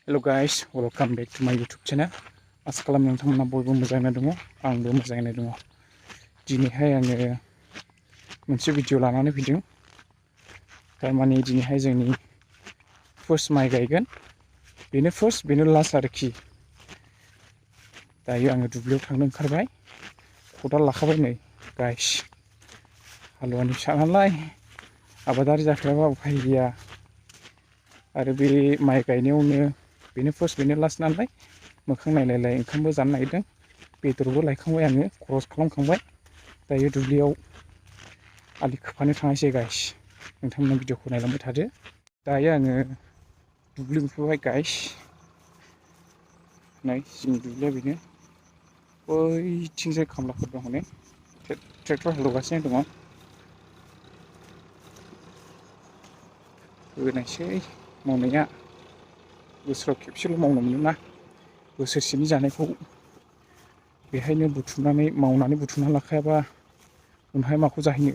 Hello guys, welcome back to my YouTube channel. आसा खालामो नोंथांमोना बयबो मोजाङैनो दङ, आंबो मोजाङैनो दङ। दिनैहाय आङो मोनसे भिडिअ लानानै फैदों। थारमाने दिनैहाय जोंनि फार्स्ट माइ गायगोन। बेनो फार्स्ट, बेनो लास्ट आरोखि। दायो आङो दुब्लियाव थांनो ओंखारबाय। खदाल लाखाबाय नै गाइस। हालुवानि फिसा नालाय आबादारि जाग्राबा उफाय गैया। आरो बे माइ गायनायावनो बेनो फार्स्ट बेनो लास्ट नालाय मोखां नायलायलाय ओंखामबो जानो नागिरदों। बेदरबो लायखांबाय आङो, खरस खालामखांबाय। दायो दुब्लियाव आलि खोफानो थांनोसै गाइस। नोंथांमोना भिडिअखौ नायलांबाय थादो। दायो आङो दुब्लि मोनफैबाय गाइस। नै जोंनि दुब्लिया बेनो। बैथिंजाय खामलाफोर दं हनै ट्रेक्टर हालेवगासिनो दङ। होनायसै मावनाया। बोसोराव खेबसेल' मावनो मोनोना, बोसोरसेनि जानायखौ बेहायनो मावनानै बुथुमना लाखायाबा उनावहाय माखौ जाहैनो।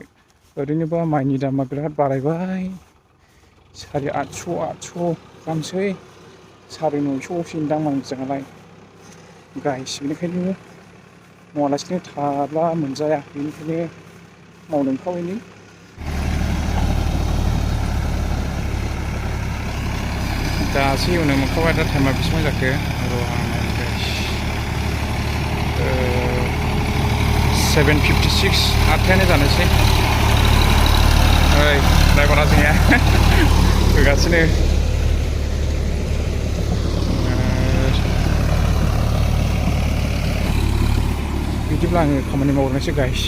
ओरैनोबा माइनि दामा बिराद बारायबाय। 800 गाहामसै, 950 दां माइजालाय गाइस। बेनिखायनो मावालासिनो थाब्ला मोनजाया, बेनिखायनो मावनो ओंखारबाय। दासो एवनो मोनखाबाय। दा टाइमा बेसेबां जाखो र' आं गाइस। 7:56 8:00 जानोसै। ओइ ड्राइभारा जोंनिया होगासिनो। बिदिब्ला आङो खामानि मावग्रोनोसै गाइस।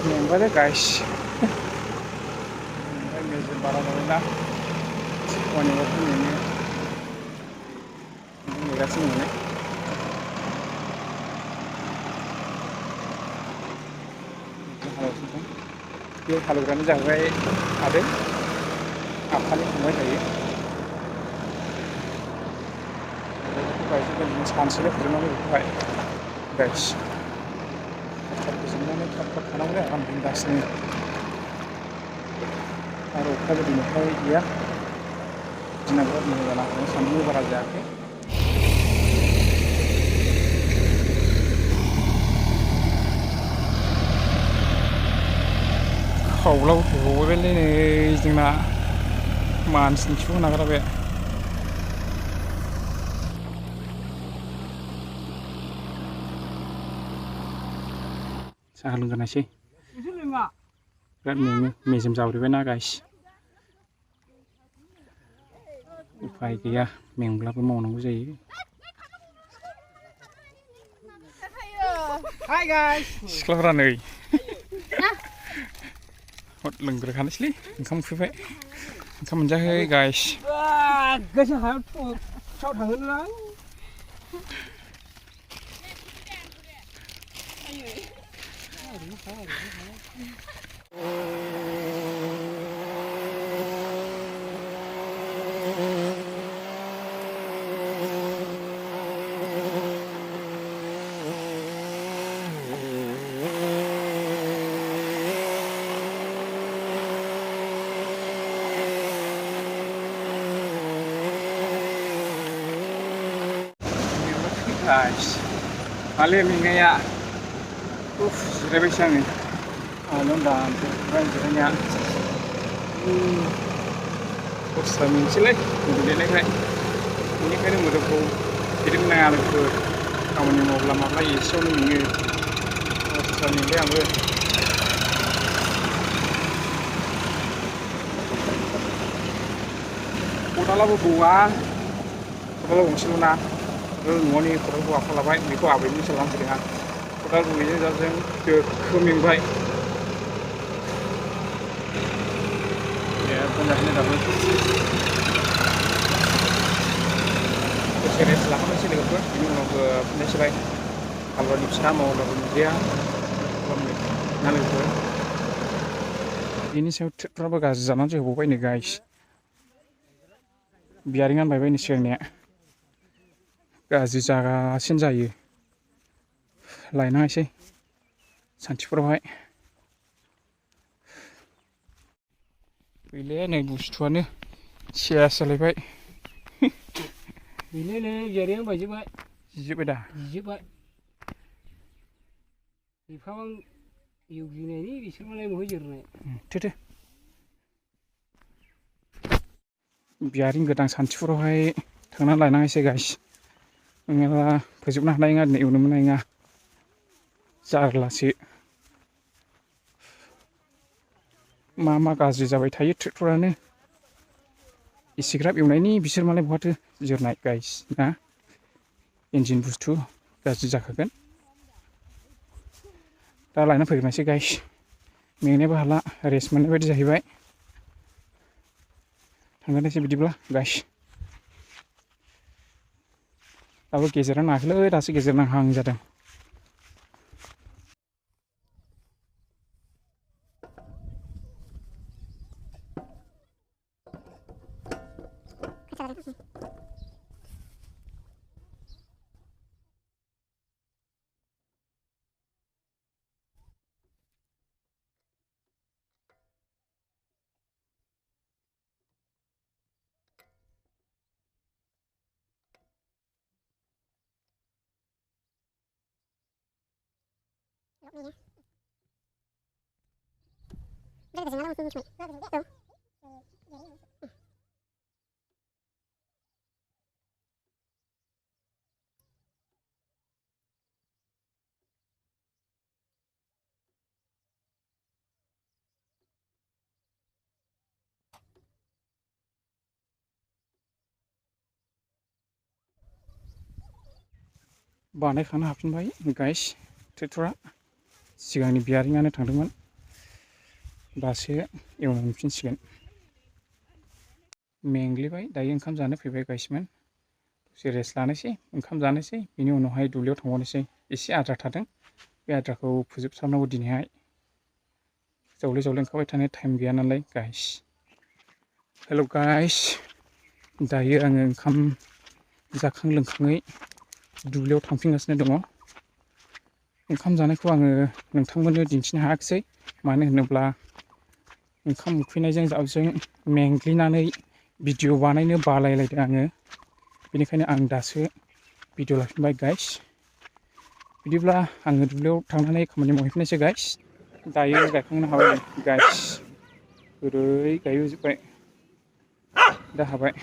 मेंबायलै गाइस। मेजेम बारा जाबायना खामानि मावखांनायनि नेगासिनो दं। बे हालेवग्रायानो जाहैबाय आदै, आफानि फंबाय थायो। गायजोबगोन सानसेनो फोजोबनानै बेखौहाय गाइस। थाब फोजोबनानै थाब थानांगौ आं बुंगासिनो। आरो अखाबो दिनैहाय गैया। दिना बिराद मोजां जाना होदों, सान्दुंबो बारा जायाखै। खावलाबो फैबावबायलै नै जोंना मानसिनि खिबुखौ नागारा बे। साहा लोंग्रोनायसै। बिराद मेङो, मेजेम जाब्रेबायना गाइस। उफाय गैया, मेंब्लाबो मावनांगौ जायो। सिख्लाफोरा नै लोंग्रोखानोसैलै। ओंखाम उखैबाय, ओंखाम मोनजायाखै guys. Guys, kalian ini ya, sudah bisa nih. Nonton, jiranya. Kursa mincilai, kemudian kayak ini kan mudaku jadi menang aku. Kamu ni mau lama lagi, soalnya ini kursa mincilai aku. Udahlah buang, udahlah bungsiluna. न'नि खदालखौ आखायाव लाबाय, बेखौ आबैनि सोलांसै जोंहा। खदाल गुबैजों जाजों दोखोमेंबाय। बनजाखौनो दाबो दसे रेस्ट लाखानोसै लोगोफोर। बेनि उनाव फुनोसैलाय। हालुवानि फिसा मावब्लाबो मोनजाया ना लोगोफोर। बेनि सायाव ट्रेक्टराबो गाज्रि जानानै होबावबाय नै गाइस। बियारिंआनो बायबाय नै सिगांनिया गाज्रि जागासिनो जायो लायनाङासै सानथिफोरावहाय गैले नै बुस्थुआनो सेस जालायबाय गैलेलै बियारिंआनो बायजोब्बाय जिजोब्बाय दा जिजोब्बाय बिफां एवग्लिनायनि बिसोर मालाय बहाय जोरनाय थो बियारिं गोदान सानथिफुरावहाय थांनानै लायनाङासै गाइस नङाबा फोजोबनो हानाय नङा दिनै एवनो मोननाय नङा जारलासो मा गाज्रि जाबाय थायो ट्रेक्टरानो एसेग्राब एवनायनि बिसोर मालाय बहाथो जोरनाय गाइस ना इन्जिन बुस्थु गाज्रि जाखागोन दा लायना फैग्रोनोसै गाइस मेंनायबो हाला रेस्ट मोननाय बायदि जाहैबाय थांगोनोसै बिदिब्ला गाइस दाबो गेजेरानो नाङाखैलै दासो गेजेर नांहां जादों बानायखांनो हाफिनबाय गाइस ट्रेक्टरा सिगांनि बियारिंआनो थांदोंमोन दासो एवनो मोनफिनसिगोन मेंग्लिबाय दायो ओंखाम जानो फैबाय गाइसमोन दसे रेस्ट लानोसै ओंखाम जानोसै बिनि उनावहाय दुब्लियाव थांबावनोसै एसे आद्रा थादों बे आद्राखौ फोजोबसाबनांगौ दिनैहाय जावले ओंखारबाय थानो टाइम गैया नालाय गाइस हेल' गाइस दायो आङो ओंखाम जाखां लोंखाङै दुब्लियाव थांफिनगासिनो दङ ओंखाम जानायखौ आङो नोंथांमोननो दिन्थिनो हायाखिसै मानो होनोब्ला ओंखाम उखैनायजों जाबजों मेंग्लिनानै भिडिअ बानायनो बालायलायदों आङो बेनिखायनो आं दासो भिडिअ लाफिनबाय गाइस बिदिब्ला आङो दुब्लियाव थांनानै खामानि मावहैफिननोसै गाइस दायो गायखांनो हाबाय गाइस ओरै गायजोब्बाय दा हाबाय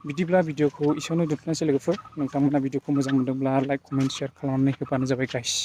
बिदिब्ला भिडिअखौ एसेयावनो दोनथ'नोसै लोगोफोर नोंथांमोना भिडिअखौ मोजां मोनदोंब्ला लाइक कमेन्ट शेयार खालामनानै होबानो जाबाय गाइस